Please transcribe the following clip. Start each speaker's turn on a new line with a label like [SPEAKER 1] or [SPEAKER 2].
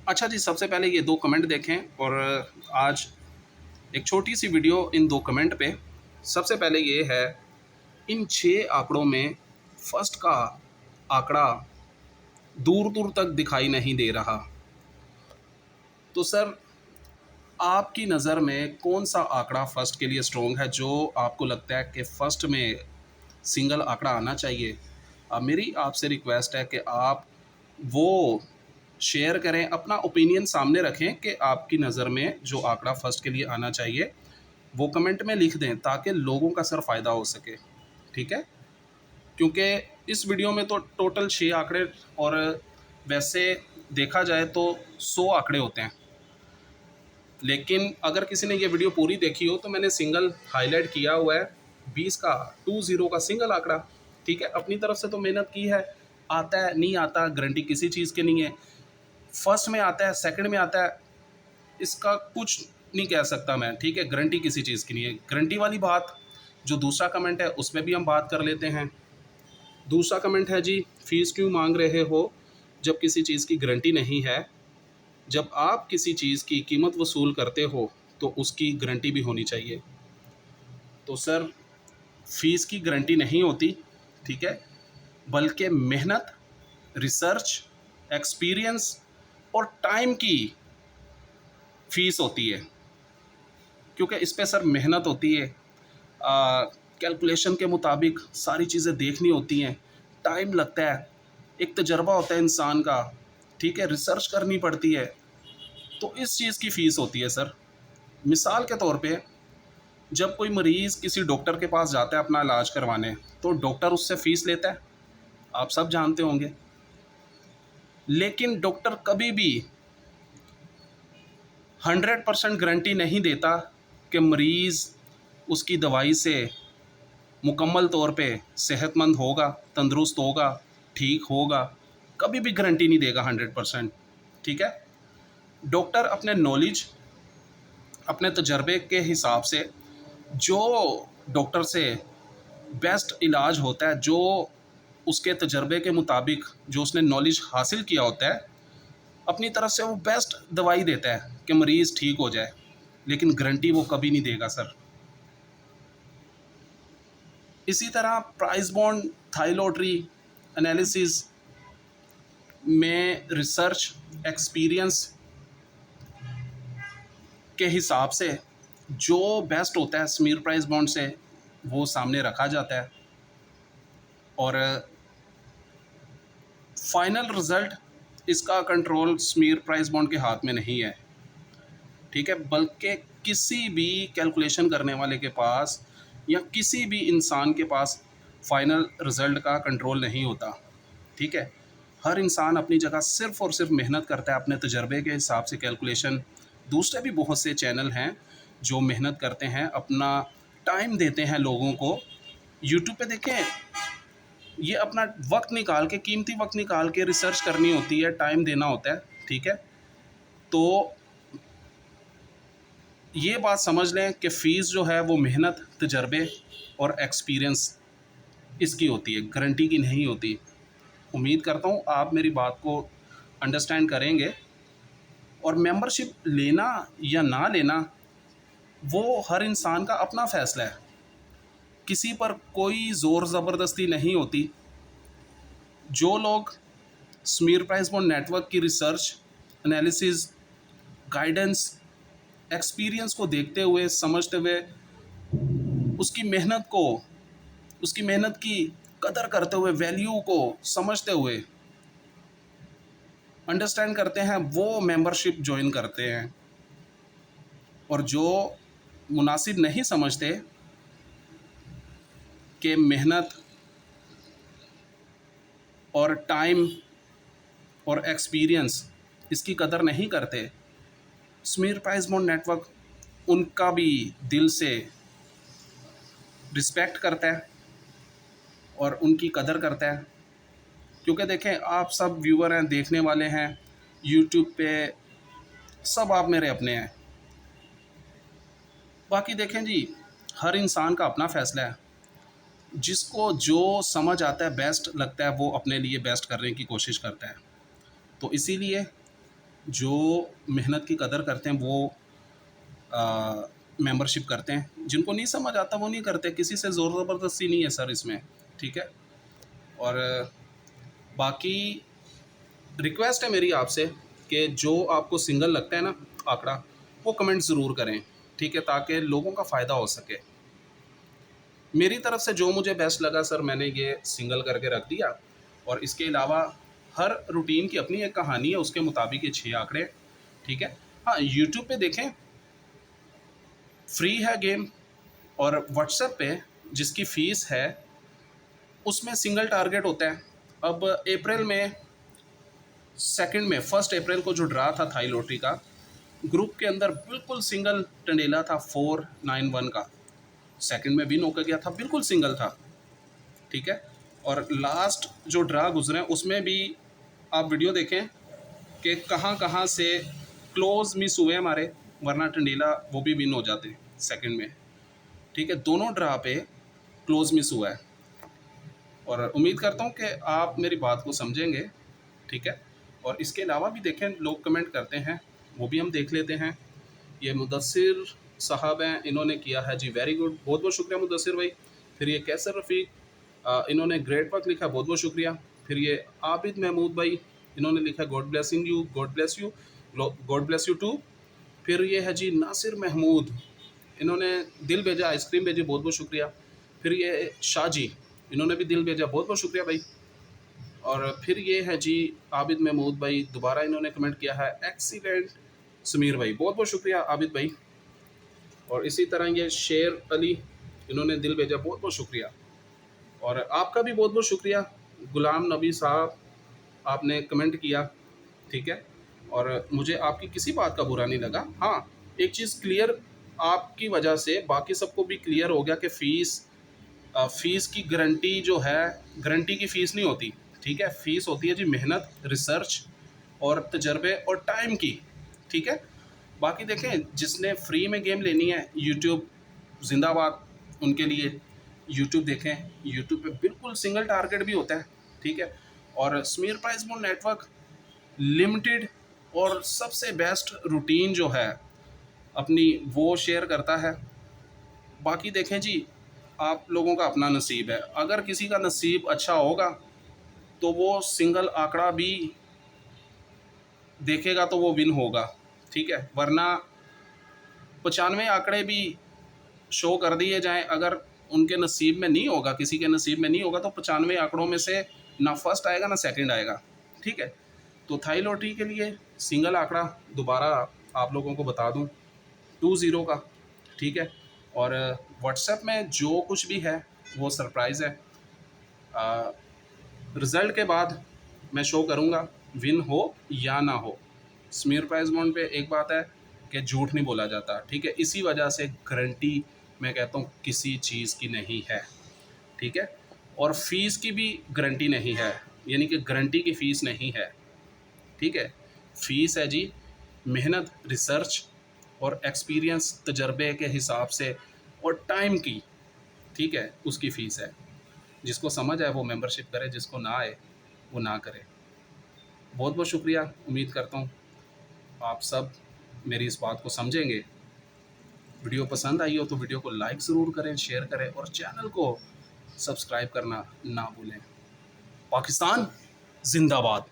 [SPEAKER 1] अच्छा जी, सबसे पहले ये 2 कमेंट देखें और आज एक छोटी-सी वीडियो इन 2 कमेंट पे। सबसे पहले ये है, इन 6 आंकड़ों में फर्स्ट का आंकड़ा दूर-दूर तक दिखाई नहीं दे रहा। तो सर, आपकी नज़र में कौन-सा आंकड़ा फर्स्ट के लिए स्ट्रॉन्ग है, जो आपको लगता है कि फर्स्ट में सिंगल आंकड़ा आना चाहिए? मेरी आपसे रिक्वेस्ट है कि आप वो शेयर करें, अपना ओपिनियन सामने रखें कि आपकी नज़र में जो आंकड़ा फर्स्ट के लिए आना चाहिए, वो कमेंट में लिख दें ताकि लोगों का सर फ़ायदा हो सके, ठीक है? क्योंकि इस वीडियो में तो टोटल 6 आंकड़े और वैसे देखा जाए तो 100 आंकड़े होते हैं। लेकिन अगर किसी ने ये वीडियो पूरी देखी हो तो मैंने सिंगल हाईलाइट किया हुआ है 20 का 20 का सिंगल आंकड़ा, ठीक है? अपनी तरफ से तो मेहनत की है, आता है, नहीं आता, गारंटी किसी चीज़ की नहीं है। फर्स्ट में आता है, सेकंड में आता है, इसका कुछ नहीं कह सकता मैं, ठीक है? गारंटी किसी चीज़ की नहीं है। गारंटी वाली बात जो दूसरा कमेंट है उसमें भी हम बात कर लेते हैं। दूसरा कमेंट है जी, फ़ीस क्यों माँग रहे हो जब किसी चीज़ की गारंटी नहीं है? जब आप किसी चीज़ की कीमत वसूल करते हो तो उसकी गारंटी भी होनी चाहिए। तो सर, फ़ीस की गारंटी नहीं होती, ठीक है? बल्कि मेहनत, रिसर्च, एक्सपीरियंस और टाइम की फ़ीस होती है। क्योंकि इस पे सर मेहनत होती है, कैलकुलेशन के मुताबिक सारी चीज़ें देखनी होती हैं, टाइम लगता है, एक तजर्बा होता है इंसान का, ठीक है? रिसर्च करनी पड़ती है, तो इस चीज़ की फ़ीस होती है सर। मिसाल के तौर पे, जब कोई मरीज़ किसी डॉक्टर के पास जाता है अपना इलाज करवाने, तो डॉक्टर उससे फ़ीस लेता है, आप सब जानते होंगे। लेकिन डॉक्टर कभी भी 100% गारंटी नहीं देता कि मरीज़ उसकी दवाई से मुकम्मल तौर पे सेहतमंद होगा, तंदुरुस्त होगा, ठीक होगा, कभी भी गारंटी नहीं देगा 100%, ठीक है? डॉक्टर अपने नॉलेज, अपने तजर्बे के हिसाब से जो डॉक्टर से बेस्ट इलाज होता है, जो उसके तजर्बे के मुताबिक जो उसने नॉलेज हासिल किया होता है, अपनी तरफ से वो बेस्ट दवाई देता है कि मरीज़ ठीक हो जाए, लेकिन गारंटी वो कभी नहीं देगा सर। इसी तरह price bond, Thai lottery analysis में रिसर्च, एक्सपीरियंस के हिसाब से जो बेस्ट होता है स्मीर प्राइस बॉन्ड से, वो सामने रखा जाता है और फाइनल रिज़ल्ट इसका कंट्रोल स्मीर प्राइस बॉन्ड के हाथ में नहीं है, ठीक है? बल्कि किसी भी कैलकुलेशन करने वाले के पास या किसी भी इंसान के पास फाइनल रिज़ल्ट का कंट्रोल नहीं होता, ठीक है? हर इंसान अपनी जगह सिर्फ़ और सिर्फ मेहनत करता है अपने तजर्बे के हिसाब से कैलकुलेशन। दूसरे भी बहुत से चैनल हैं जो मेहनत करते हैं, अपना टाइम देते हैं लोगों को। यूट्यूब पे देखें, ये अपना वक्त निकाल के, कीमती वक्त निकाल के रिसर्च करनी होती है, टाइम देना होता है, ठीक है? तो ये बात समझ लें कि फ़ीस जो है वो मेहनत, तजर्बे और एक्सपीरियंस इसकी होती है, गारंटी की नहीं होती। उम्मीद करता हूँ आप मेरी बात को अंडरस्टैंड करेंगे और मेंबरशिप लेना या ना लेना वो हर इंसान का अपना फ़ैसला है। किसी पर कोई ज़ोर ज़बरदस्ती नहीं होती। जो लोग स्मीर प्राइस बॉन्ड नेटवर्क की रिसर्च, एनालिसिस, गाइडेंस, एक्सपीरियंस को देखते हुए, समझते हुए, उसकी मेहनत को, उसकी मेहनत की कदर करते हुए, वैल्यू को समझते हुए, अंडरस्टैंड करते हैं, वो मेंबरशिप जॉइन करते हैं। और जो मुनासिब नहीं समझते कि मेहनत और टाइम और एक्सपीरियंस इसकी कदर नहीं करते, स्मीर प्राइस बॉन्ड नेटवर्क उनका भी दिल से रिस्पेक्ट करता है और उनकी कदर करता है। क्योंकि देखें, आप सब व्यूअर हैं, देखने वाले हैं यूट्यूब पे, सब आप मेरे अपने हैं। बाकी देखें जी, हर इंसान का अपना फ़ैसला है। जिसको जो समझ आता है, बेस्ट लगता है, वो अपने लिए बेस्ट करने की कोशिश करता है। तो इसीलिए जो मेहनत की कदर करते हैं वो मेंबरशिप करते हैं, जिनको नहीं समझ आता वो नहीं करते, किसी से ज़ोर ज़बरदस्ती नहीं है सर इसमें, ठीक है। और बाकी रिक्वेस्ट है मेरी आपसे कि जो आपको सिंगल लगता है ना आंकड़ा, वो कमेंट ज़रूर करें, ठीक है, ताकि लोगों का फ़ायदा हो सके। मेरी तरफ से जो मुझे बेस्ट लगा सर, मैंने ये सिंगल करके रख दिया। और इसके अलावा हर रूटीन की अपनी एक कहानी है, उसके मुताबिक ये 6 आंकड़े, ठीक है। हाँ, यूट्यूब पे देखें, फ्री है गेम। और व्हाट्सएप पे जिसकी फ़ीस है उसमें सिंगल टारगेट होता है। अब अप्रैल में, सेकंड में, 1 अप्रैल को जो ड्रा था थाई लॉटरी का, ग्रुप के अंदर बिल्कुल सिंगल टंडेला था 491 का, सेकंड में विन होकर गया था, बिल्कुल सिंगल था, ठीक है। और लास्ट जो ड्रा गुजरे उसमें भी आप वीडियो देखें कि कहाँ कहाँ से क्लोज मिस हुए हमारे, वरना टंडेला वो भी विन हो जाते सेकंड में, ठीक है। दोनों ड्रा पे क्लोज मिस हुआ है। और उम्मीद करता हूँ कि आप मेरी बात को समझेंगे, ठीक है। और इसके अलावा भी देखें, लोग कमेंट करते हैं, वो भी हम देख लेते हैं। ये मुदस्सिर साहब हैं, इन्होंने किया है जी वेरी गुड, बहुत बहुत शुक्रिया मुदस्सिर भाई। फिर ये कैसर रफ़ीक, इन्होंने ग्रेट वर्क लिखा, बहुत बहुत शुक्रिया। फिर ये आबिद महमूद भाई, इन्होंने लिखा God blessing you, God bless you, God bless you too. फिर ये है जी नासिर महमूद, इन्होंने दिल भेजा, आइसक्रीम भेजी, बहुत बहुत शुक्रिया। फिर ये शाह जी, इन्होंने भी दिल भेजा, बहुत बहुत शुक्रिया भाई। और फिर ये है जी आबिद महमूद भाई, दोबारा इन्होंने कमेंट किया है एक्सीलेंट समीर भाई, बहुत बहुत शुक्रिया आबिद भाई। और इसी तरह ये शेर अली, इन्होंने दिल भेजा, बहुत बहुत शुक्रिया। और आपका भी बहुत बहुत शुक्रिया गुलाम नबी साहब, आपने कमेंट किया, ठीक है। और मुझे आपकी किसी बात का बुरा नहीं लगा। हाँ, एक चीज़ क्लियर, आपकी वजह से बाकी सबको भी क्लियर हो गया कि फ़ीस की गारंटी जो है, गारंटी की फ़ीस नहीं होती, ठीक है। फ़ीस होती है जी मेहनत, रिसर्च और तजर्बे और टाइम की, ठीक है। बाकी देखें, जिसने फ्री में गेम लेनी है, यूट्यूब जिंदाबाद उनके लिए। यूट्यूब देखें, यूट्यूब पे बिल्कुल सिंगल टारगेट भी होता है, ठीक है। और स्मीर प्राइस मोड नेटवर्क लिमिटेड और सबसे बेस्ट रूटीन जो है अपनी, वो शेयर करता है। बाकी देखें जी, आप लोगों का अपना नसीब है, अगर किसी का नसीब अच्छा होगा तो वो सिंगल आंकड़ा भी देखेगा तो वो विन होगा, ठीक है। वरना 95 आंकड़े भी शो कर दिए जाएं, अगर उनके नसीब में नहीं होगा, किसी के नसीब में नहीं होगा, तो 95 आंकड़ों में से ना फर्स्ट आएगा ना सेकंड आएगा, ठीक है। तो थाई लॉटरी के लिए सिंगल आंकड़ा दोबारा आप लोगों को बता दूं, 20 का, ठीक है। और व्हाट्सएप में जो कुछ भी है वो सरप्राइज़ है। रिज़ल्ट के बाद मैं शो करूँगा, विन हो या ना हो। स्मीर प्राइज बॉन्ड पे एक बात है कि झूठ नहीं बोला जाता, ठीक है। इसी वजह से गारंटी मैं कहता हूँ किसी चीज़ की नहीं है, ठीक है। और फीस की भी गारंटी नहीं है, यानी कि गारंटी की फ़ीस नहीं है, ठीक है। फ़ीस है जी मेहनत, रिसर्च और एक्सपीरियंस, तजर्बे के हिसाब से और टाइम की, ठीक है, उसकी फ़ीस है। जिसको समझ आए वो मेंबरशिप करे, जिसको ना आए वो ना करे। बहुत बहुत शुक्रिया, उम्मीद करता हूँ आप सब मेरी इस बात को समझेंगे। वीडियो पसंद आई हो तो वीडियो को लाइक ज़रूर करें, शेयर करें और चैनल को सब्सक्राइब करना ना भूलें। पाकिस्तान जिंदाबाद।